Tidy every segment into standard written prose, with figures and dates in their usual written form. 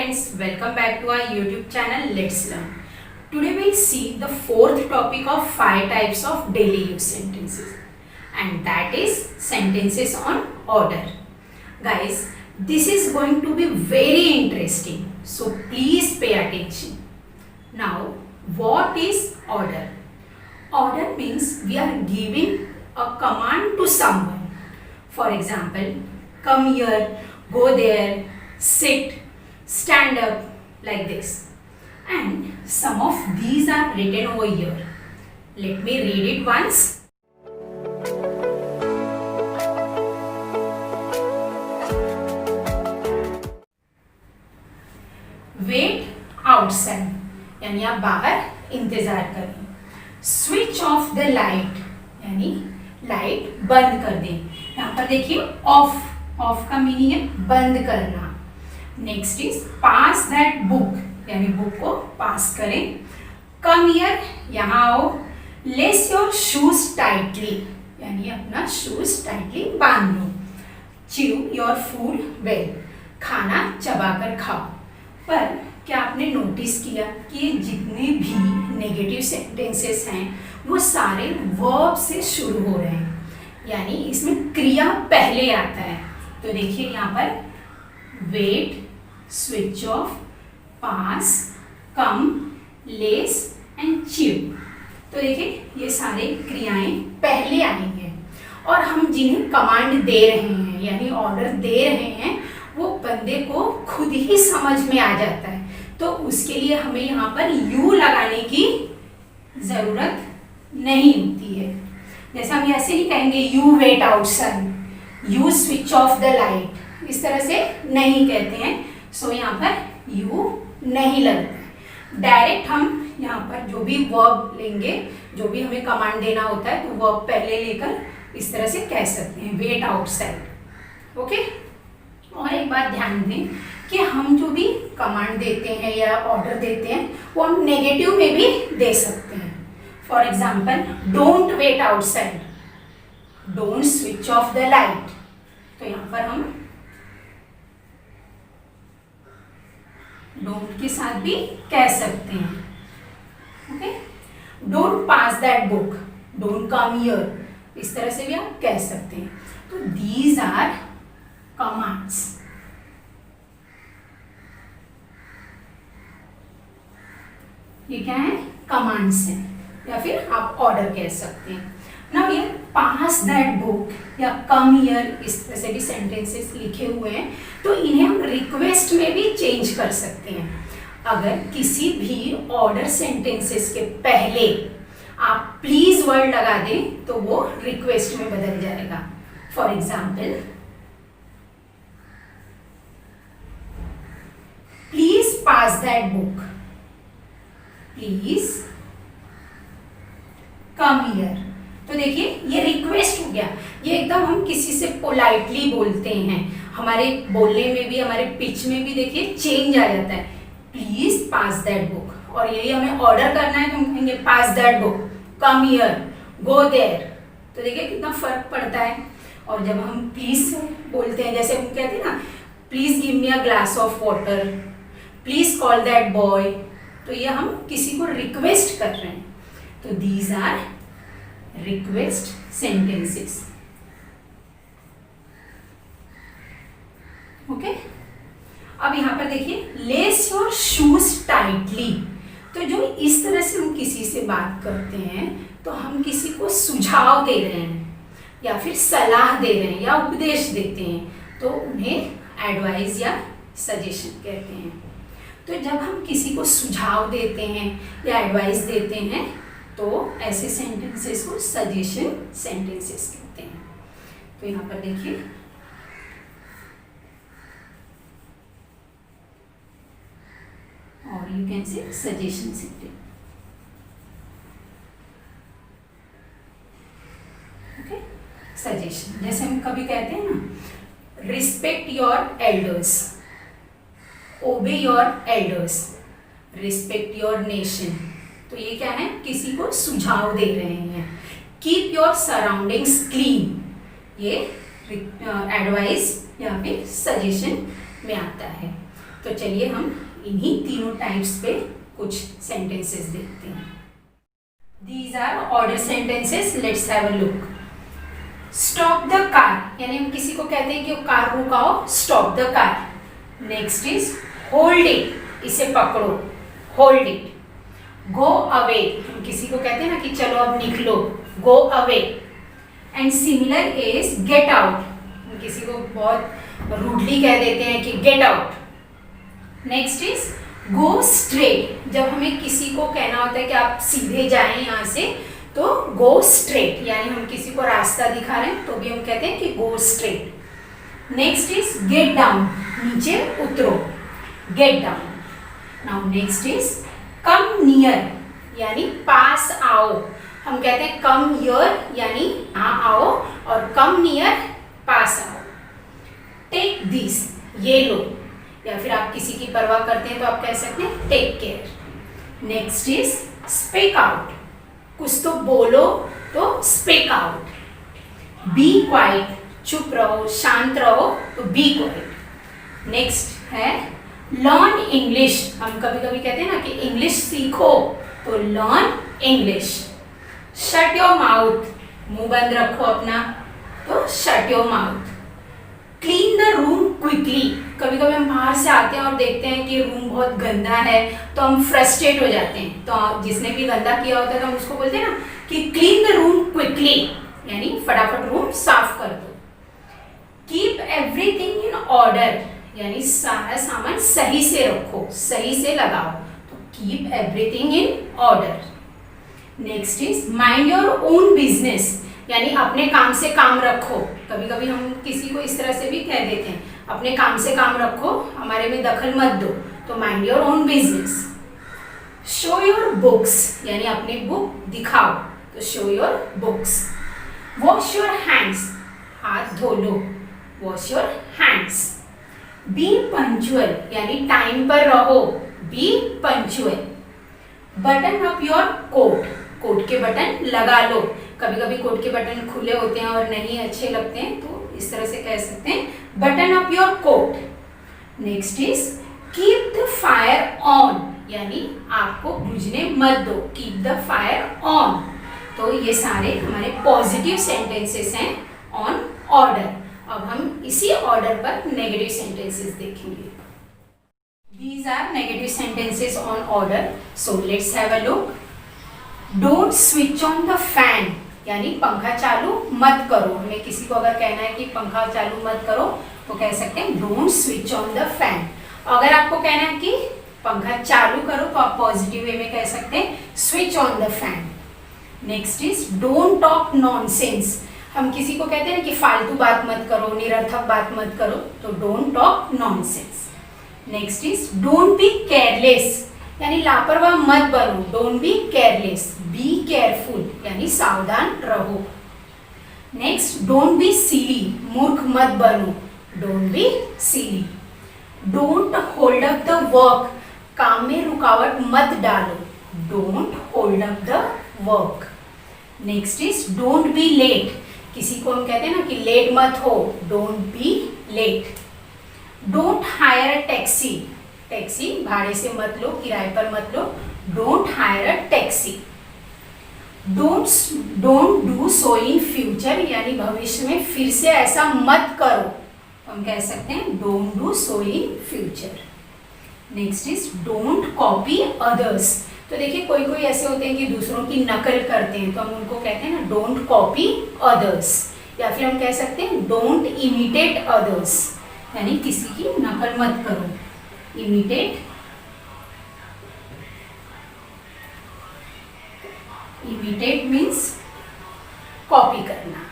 friends, welcome back to our YouTube channel Let's Learn. Today we'll see the fourth topic of 5 types of daily use sentences, and that is sentences on order. Guys, this is going to be very interesting, so please pay attention. Now, what is order? Order means we are giving a command to someone. For example, come here, go there, sit, stand up, like this. And some of these are written over here. Let me read it once. Wait outside, यानी आप बाहर इंतजार करें. Switch off the light, यानी light बंद कर दें. यहाँ पर देखिए ऑफ का मीनिंग है बंद करना. Next is pass that book, यानी बुक को पास करें. कम हियर, यहाँ आओ. लेस योर शूज टाइटली, यानी अपना शूज टाइटली बांध लो. च्यू योर फूड वेल, खाना चबाकर खाओ. पर क्या आपने नोटिस किया कि जितने भी नेगेटिव सेंटेंसेस हैं वो सारे वर्ब से शुरू हो रहे हैं, यानी इसमें क्रिया पहले आता है. तो देखिए यहाँ पर wait, switch off, pass, come, less and chew. तो देखिए ये सारे क्रियाएं पहले आई हैं, और हम जिन्हें कमांड दे रहे हैं यानी ऑर्डर दे रहे हैं वो बंदे को खुद ही समझ में आ जाता है. तो उसके लिए हमें यहाँ पर यू लगाने की जरूरत नहीं होती है. जैसे हम ऐसे ही कहेंगे you wait outside, you switch off the light, इस तरह से नहीं कहते हैं. सो यहाँ पर यू नहीं लगता है. डायरेक्ट हम यहाँ पर जो भी वर्ब लेंगे, जो भी हमें कमांड देना होता है, तो वर्ब पहले लेकर इस तरह से कह सकते हैं वेट आउटसाइड. ओके. और एक बात ध्यान दें कि हम जो भी कमांड देते हैं या ऑर्डर देते हैं वो हम नेगेटिव में भी दे सकते हैं. For example, don't wait outside, don't switch off the light. तो यहाँ पर हम डोंट के साथ भी कह सकते हैं. Okay. Don't pass that book, don't come here, इस तरह से भी आप कह सकते हैं. तो दीज आर कमांड्स. ये क्या है? कमांड्स हैं, या फिर आप ऑर्डर कह सकते हैं. नाउ ये पास दैट बुक या कम हियर, इस तरह से भी सेंटेंसेस लिखे हुए हैं, तो इन्हें हम रिक्वेस्ट में भी चेंज कर सकते हैं. अगर किसी भी ऑर्डर सेंटेंसेस के पहले आप प्लीज वर्ड लगा दें तो वो रिक्वेस्ट में बदल जाएगा. For example, please pass that book, please come here. तो देखिए ये रिक्वेस्ट हो गया. ये एकदम हम किसी से पोलाइटली बोलते हैं, हमारे बोलने में भी, हमारे पिच में भी देखिए चेंज आ जाता है. प्लीज पास दैट बुक, और यही हमें ऑर्डर करना है तो हम कहेंगे pass that book, come here, go there. तो देखिए कितना फर्क पड़ता है. और जब हम प्लीज बोलते हैं, जैसे हम कहते हैं ना, please give me a glass of water, please call that boy, तो ये हम किसी को रिक्वेस्ट कर रहे हैं. तो these are request sentences. Okay. अब यहाँ पर देखिए लेस योर शूज टाइटली. तो जो इस तरह से हम किसी से बात करते हैं तो हम किसी को सुझाव दे रहे हैं या फिर सलाह दे रहे हैं या उपदेश देते हैं, तो उन्हें एडवाइस या सजेशन कहते हैं. तो जब हम किसी को सुझाव देते हैं या एडवाइस देते हैं तो ऐसे सेंटेंसेस को सजेशन सेंटेंसेस कहते हैं. तो यहाँ पर देखिए और you can say suggestion sentence. Okay. Suggestion, जैसे हम कभी कहते हैं ना, रिस्पेक्ट योर एल्डर्स, ओबे your elders, respect your nation. तो ये क्या है? किसी को सुझाव दे रहे हैं. कीप योर सराउंडिंग्स क्लीन, ये एडवाइस या फिर सजेशन में आता है. तो चलिए हम इन्हीं तीनों टाइप्स पे कुछ सेंटेंसेस देखते हैं। These are order sentences. Let's have a look. Stop the car, यानी हम किसी को कहते हैं कि वो car रुकाओ, stop the car. Next is hold it, इसे पकड़ो, hold it. Go away, हम किसी को कहते हैं ना कि चलो अब निकलो, go away. And similar is get out, हम किसी को बहुत rudely कह देते हैं कि get out. Next is go straight, जब हमें किसी को कहना होता है कि आप सीधे जाएं यहाँ से, तो go straight, यानी हम किसी को रास्ता दिखा रहे हैं तो भी हम कहते हैं कि go straight. Next is get down, नीचे उतरो, get down. Now next is come near, यानी पास आओ, हम कहते हैं come here, यानी यहाँ आओ, और come near पास आओ. Take this, ये लो, या फिर आप किसी की परवाह करते हैं तो आप कह सकते हैं take care. Next is speak out, कुछ तो बोलो तो स्पीक आउट. बी क्वाइट, चुप रहो, शांत रहो तो बी क्वाइट. नेक्स्ट है लर्न इंग्लिश, हम कभी कभी कहते हैं ना कि इंग्लिश सीखो तो learn English. Shut your mouth, मुंह बंद रखो अपना तो shut your mouth. Clean the room quickly, कभी कभी हम बाहर से आते हैं और देखते हैं कि रूम बहुत गंदा है तो हम फ्रस्ट्रेट हो जाते हैं, तो जिसने भी गंदा किया होता है तो हम उसको बोलते हैं ना कि क्लीन द रूम क्विकली, यानी फटाफट रूम साफ कर दो. कीप एवरीथिंग इन ऑर्डर, यानी सारा सामान सही से रखो, सही से लगाओ, तो keep everything in order. Next is mind your own business, यानी अपने काम से काम रखो. कभी कभी हम किसी को इस तरह से भी कह देते हैं, अपने काम से काम रखो, हमारे में दखल मत दो, तो mind your own business. Show your books, यानी अपनी बुक दिखाओ, तो show your books. Wash your hands, हाथ धो लो, wash your hands. Be punctual, यानी टाइम पर रहो, be punctual. Button up your coat, coat के बटन लगा लो. कभी कभी कोट के बटन खुले होते हैं और नहीं अच्छे लगते हैं, तो इस तरह से कह सकते हैं button up your coat. Next is keep the fire on, यानी आग को बुझने मत दो, कीप द फायर ऑन. तो ये सारे हमारे पॉजिटिव सेंटेंसेस हैं ऑन ऑर्डर. अब हम इसी ऑर्डर पर नेगेटिव सेंटेंसेस देखेंगे. These are negative sentences on order. So let's have a look. Don't switch on the fan, यानी पंखा चालू मत करो. हमें किसी को अगर कहना है कि पंखा चालू मत करो तो कह सकते हैं don't switch on the fan. अगर आपको कहना है कि पंखा चालू करो तो आप पॉजिटिव वे में कह सकते हैं switch on the fan. Next is don't talk nonsense, हम किसी को कहते हैं कि फालतू बात मत करो, निरर्थक बात मत करो, तो don't talk nonsense. Next is don't B careless, यानी लापरवाह मत बनो, don't B careless. Be careful, यानी सावधान रहो. नेक्स्ट डोंट बी सिली, मूर्ख मत बनो, don't be silly. Don't hold up the work, काम में रुकावट मत डालो, don't hold up the work. Next is don't be late, किसी को हम कहते हैं ना कि लेट मत हो, don't be late. Don't hire a taxi, taxi भाड़े से मत लो, किराए पर मत लो, don't hire a taxi. Don't do so in future, यानी भविष्य में फिर से ऐसा मत करो, हम कह सकते हैं don't do so in future. Next is don't copy others, तो देखिए कोई कोई ऐसे होते हैं कि दूसरों की नकल करते हैं, तो हम उनको कहते हैं ना डोंट कॉपी अदर्स. या फिर हम कह सकते हैं डोंट इमिटेट अदर्स, यानी किसी की नकल मत करो. इमिटेट, इमिटेट मीन्स कॉपी करना,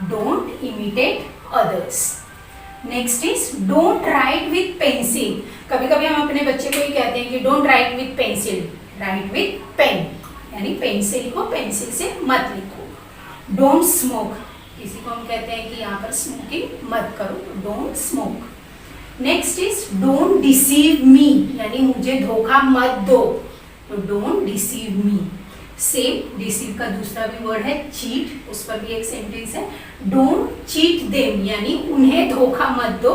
don't imitate others. Next is don't write with pencil, कभी कभी हम अपने बच्चे को ही कहते हैं कि don't write with pencil, write with pen, यानी पेंसिल को पेंसिल से मत लिखो. डोंट स्मोक, किसी को हम कहते हैं कि यहाँ पर स्मोकिंग मत करो, don't smoke. Next is don't deceive me, यानी मुझे धोखा मत दो, तो don't deceive me. Same deceive का दूसरा भी वर्ड है चीट, उस पर भी एक सेंटेंस है. डोंट चीट देम, यानी उन्हें धोखा मत दो,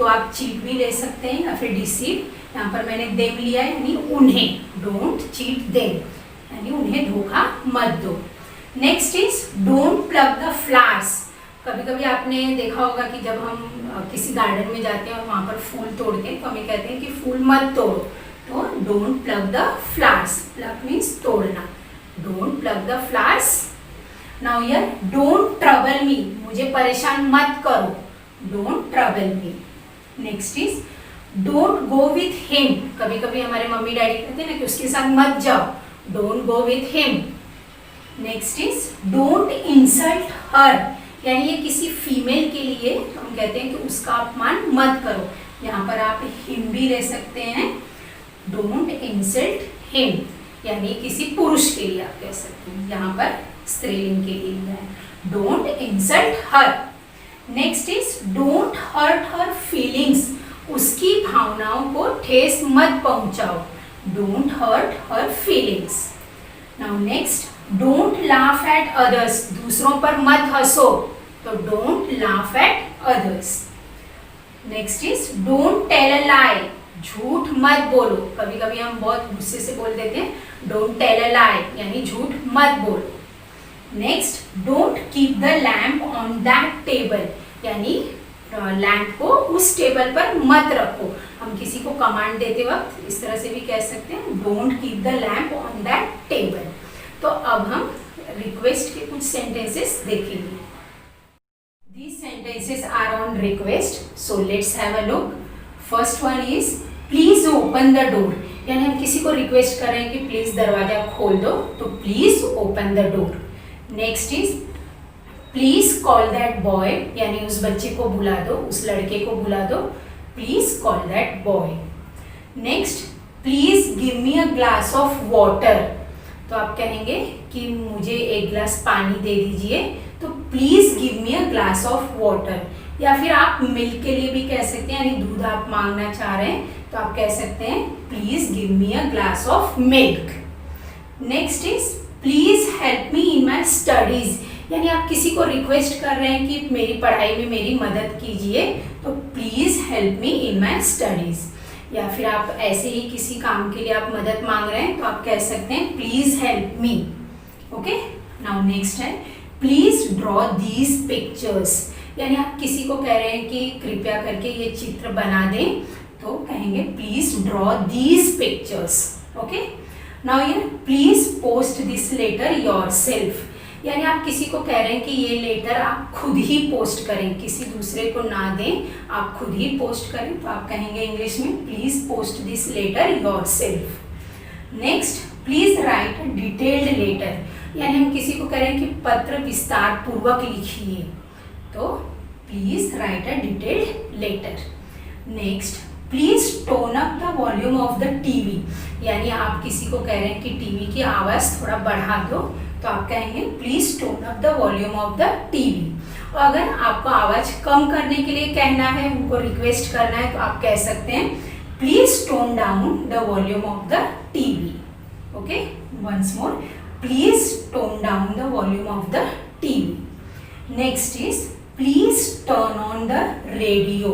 तो आप चीट भी ले सकते हैं या फिर डिसीव। यहाँ पर मैंने देम लिया है यानी उन्हें, डोंट चीट देम यानी उन्हें धोखा मत दो। Next is don't pluck the flowers. कभी कभी आपने देखा होगा कि जब हम किसी गार्डन में जाते हैं और वहाँ पर फूल तोड़ते हैं तो हमें कहते हैं कि फूल मत तोड़ो, तो don't pluck the flowers, pluck means तोड़ना, don't pluck the flowers. Now here don't trouble me, मुझे परेशान मत करो, don't trouble me. Next is don't go with him. कभी कभी हमारे मम्मी डैडी कहते हैं ना कि उसके साथ मत जाओ, don't go with him. Next is don't insult her, यानी ये किसी फीमेल के लिए हम कहते हैं कि उसका अपमान मत करो। यहाँ पर आप हिम भी ले सकते हैं, डोंट इंसल्ट हिम यानी किसी पुरुष के लिए आप कह सकते हैं, यहाँ पर स्त्रीलिंग के लिए है, don't insult her. Next is don't hurt her feelings, उसकी भावनाओं को ठेस मत पहुंचाओ, don't hurt her feelings. Now next don't laugh at others, दूसरों पर मत हंसो, तो don't laugh at others. Next is don't tell a lie, झूठ मत बोलो। कभी कभी हम बहुत गुस्से से बोल देते हैं, डोंट टेल अ लाई यानी झूठ मत बोलो। Next don't keep the lamp on that table, यानी लैम्प को उस टेबल पर मत रखो। हम किसी को कमांड देते वक्त इस तरह से भी कह सकते हैं, don't keep the lamp on that table. तो अब हम रिक्वेस्ट के कुछ सेंटेंसेस देखेंगे। These sentences are on request, so let's have a look. First one is please open the door, यानी हम किसी को रिक्वेस्ट कर रहे हैं कि प्लीज दरवाजा खोल दो, तो please open the door. Next is please call that boy, यानी उस बच्चे को बुला दो, उस लड़के को बुला दो, please call that boy. Next please give me a glass of water, तो आप कहेंगे कि मुझे एक गिलास पानी दे दीजिए, तो please give me a glass of water. या फिर आप मिल्क के लिए भी कह सकते हैं, यानी दूध आप मांगना चाह रहे हैं तो आप कह सकते हैं please give me a glass of milk. Next is please help me in my studies, यानी आप किसी को रिक्वेस्ट कर रहे हैं कि मेरी पढ़ाई में मेरी मदद कीजिए, तो please help me in my studies. या फिर आप ऐसे ही किसी काम के लिए आप मदद मांग रहे हैं तो आप कह सकते हैं please help me. Okay, now next है प्लीज ड्रॉ दीज पिक्चर्स, यानी आप किसी को कह रहे हैं कि कृपया करके ये चित्र बना दें, तो कहेंगे please draw these pictures. Okay, now ये please post this letter yourself, यानी आप किसी को कह रहे हैं कि ये लेटर आप खुद ही पोस्ट करें, किसी दूसरे को ना दें, आप खुद ही पोस्ट करें, तो आप कहेंगे इंग्लिश में please post this letter yourself. Next please write a detailed letter, यानी हम किसी को कह रहे हैं कि पत्र विस्तार पूर्वक लिखिए, तो please write a detailed letter. Next please tone up the volume of the TV, यानी आप किसी को कह रहे हैं कि टीवी की आवाज़ थोड़ा बढ़ा दो, तो आप कहेंगे please tone up the volume of the TV. और अगर आपको आवाज़ कम करने के लिए कहना है, उनको रिक्वेस्ट करना है, तो आप कह सकते हैं please tone down the volume of the TV. Okay, once more please tone down the volume of the TV. Next is please turn on the radio,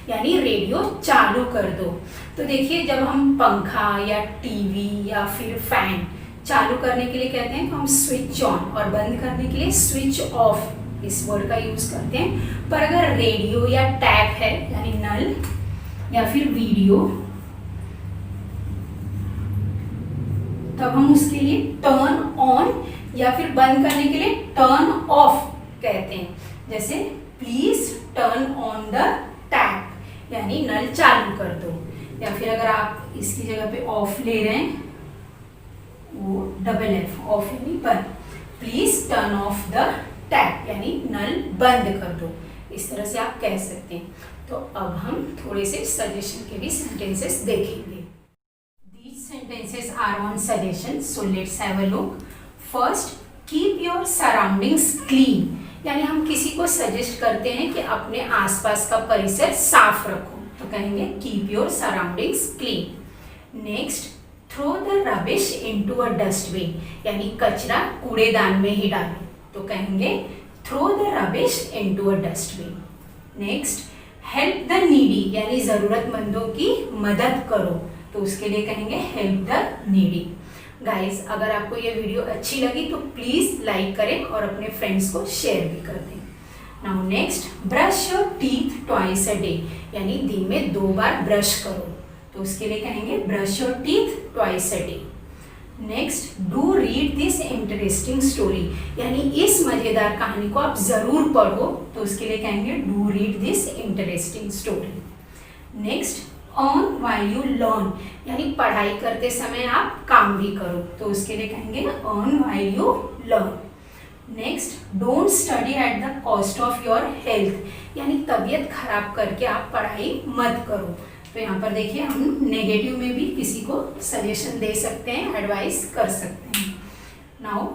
यानी रेडियो चालू कर दो। तो देखिए जब हम पंखा या टीवी या फिर फैन चालू करने के लिए कहते हैं तो हम स्विच ऑन, और बंद करने के लिए स्विच ऑफ इस वर्ड का यूज करते हैं। पर अगर रेडियो या टैप है यानी नल या फिर वीडियो, तब हम उसके लिए टर्न ऑन या फिर बंद करने के लिए टर्न ऑफ कहते हैं। जैसे please turn on the tap, यानी नल चालू कर दो। या फिर अगर आप इसकी जगह पे ऑफ ले रहे हैं, वो डबल एफ, ऑफ यानी बंद, please turn off the tap यानी नल बंद कर दो, इस तरह से आप कह सकते हैं। तो अब हम थोड़े से सजेशन के भी सेंटेंसेस देखेंगे। These sentences are on suggestion, so let's have a look. First, keep your surroundings clean, यानी हम किसी को सजेस्ट करते हैं कि अपने आसपास का परिसर साफ रखो, तो कहेंगे keep your surroundings clean. Next throw the rubbish into a dustbin, यानी कचरा कूड़ेदान में ही डालो, तो कहेंगे throw the rubbish into a dustbin. Next help the needy यानी ज़रूरतमंदों की मदद करो, तो उसके लिए कहेंगे हेल्प द नीडी। गाइस, अगर आपको ये वीडियो अच्छी लगी तो प्लीज़ लाइक करें और अपने फ्रेंड्स को शेयर भी कर दें। Now next, brush your teeth twice a day यानी दिन में 2 बार ब्रश करो, तो उसके लिए कहेंगे brush your teeth twice a day. Next, do read this interesting story यानी इस मजेदार कहानी को आप जरूर पढ़ो, तो उसके लिए कहेंगे do read this interesting story. Next, earn while you learn यानी पढ़ाई करते समय आप काम भी करो, तो उसके लिए कहेंगे earn while you learn. Next, don't study at the cost of your health यानी तबीयत खराब करके आप पढ़ाई मत करो, तो यहाँ पर देखिए हम नेगेटिव में भी किसी को सजेशन दे सकते हैं, एडवाइस कर सकते हैं। Now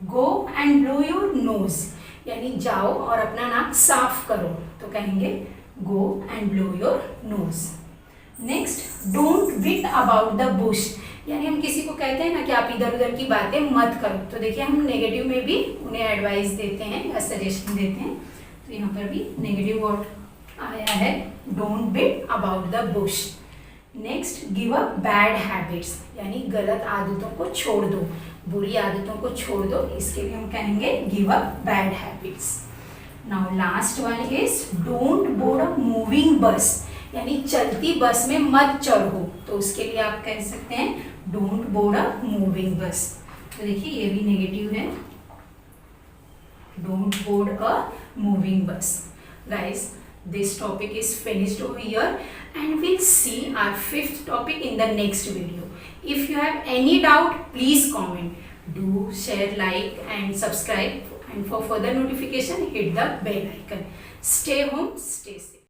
go and blow your nose यानी जाओ और अपना नाक साफ करो, तो कहेंगे go and blow your nose. Next, don't beat about the bush यानी हम किसी को कहते हैं ना कि आप इधर उधर की बातें मत करो, तो देखिए हम नेगेटिव में भी उन्हें एडवाइस देते हैं या सजेशन देते हैं, तो यहाँ पर भी नेगेटिव वर्ड आया है don't beat about the bush. Next, give up bad habits यानी गलत आदतों को छोड़ दो, बुरी आदतों को छोड़ दो, इसके लिए हम कहेंगे give up bad habits. Now last one is don't board a moving बस यानी चलती बस में मत चढ़ो, तो उसके लिए आप कह सकते हैं डोंट बोर्ड अ मूविंग बस, तो देखिए ये भी नेगेटिव है, डोंट बोर्ड अ मूविंग बस। Guys, this topic is finished over here and we'll see our 5th topic in the next video. If you have any doubt, please comment. Do share, like and subscribe, and for further notification hit the bell icon. Stay home, stay safe.